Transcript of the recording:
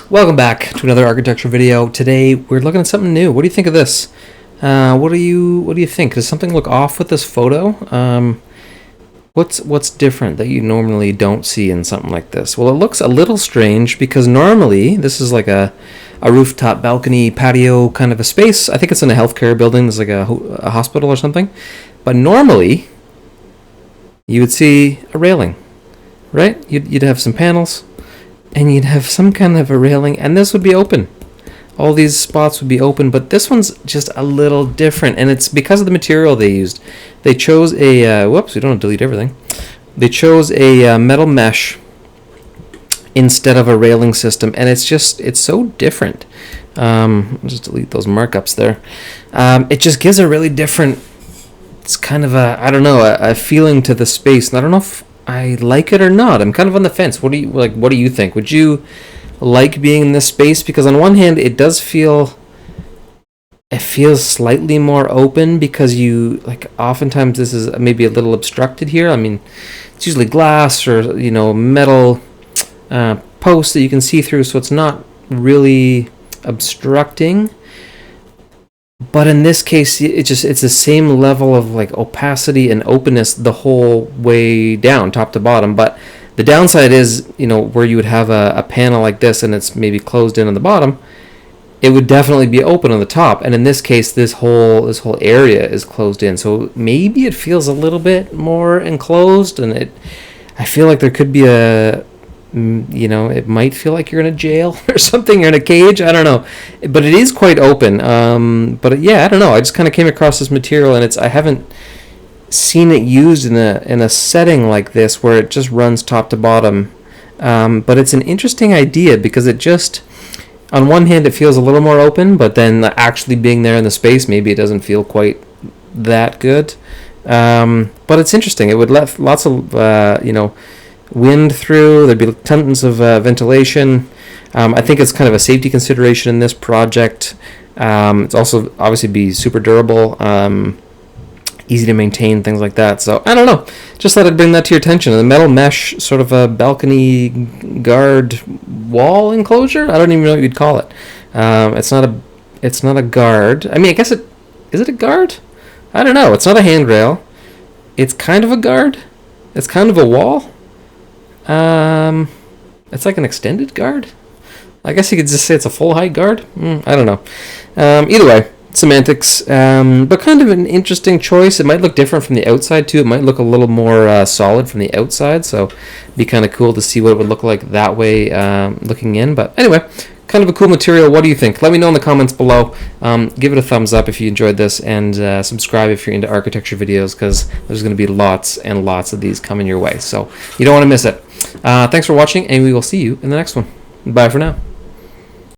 Welcome back to another architecture video. Today we're looking at something new. What do you think of this? What do you think? Does something look off with this photo? What's different that you normally don't see in something like this? Well, it looks a little strange because normally this is like a rooftop balcony patio kind of a space. I think it's in a healthcare building. It's like a hospital or something. But normally you would see a railing, right? You'd have some panels and you'd have some kind of a railing, and this would be open. All these spots would be open, but this one's just a little different, and it's because of the material they used. They chose a, whoops, we don't have to delete everything. They chose a metal mesh instead of a railing system, and it's so different. I'll just delete those markups there. It just gives a really different, it's kind of a feeling to the space, and I don't know if I like it or not. I'm kind of on the fence. What do you think? Would you like being in this space? Because on one hand, it feels slightly more open because oftentimes this is maybe a little obstructed here. I mean, it's usually glass or metal posts that you can see through, so it's not really obstructing. But in this case, it's the same level of opacity and openness the whole way down, top to bottom. But the downside is, where you would have a panel like this and it's maybe closed in on the bottom, it would definitely be open on the top. And in this case, this whole area is closed in. So maybe it feels a little bit more enclosed, and I feel like there could be it might feel like you're in a jail or something, you're in a cage, I don't know, but it is quite open. But yeah, I don't know, I just kind of came across this material, and I haven't seen it used in a setting like this where it just runs top to bottom. But it's an interesting idea because it just, on one hand, it feels a little more open, but then actually being there in the space, maybe it doesn't feel quite that good. But it's interesting. It would let lots of wind through. There'd be tons of ventilation. I think it's kind of a safety consideration in this project. It's also obviously be super durable, easy to maintain, things like that. So I don't know, just thought I'd bring that to your attention. The metal mesh, sort of a balcony guard wall enclosure, I don't even know what you'd call it. It's not a guard. I mean, I guess is it a guard? I don't know. It's not a handrail. It's kind of a guard. It's kind of a wall. It's like an extended guard. I guess you could just say it's a full height guard. I don't know. Either way, semantics. But kind of an interesting choice. It might look different from the outside too. It might look a little more solid from the outside. So it'd be kind of cool to see what it would look like that way, looking in. But anyway, kind of a cool material. What do you think? Let me know in the comments below. Give it a thumbs up if you enjoyed this, and subscribe if you're into architecture videos, because there's going to be lots and lots of these coming your way. So you don't want to miss it. Thanks for watching, and we will see you in the next one. Bye for now.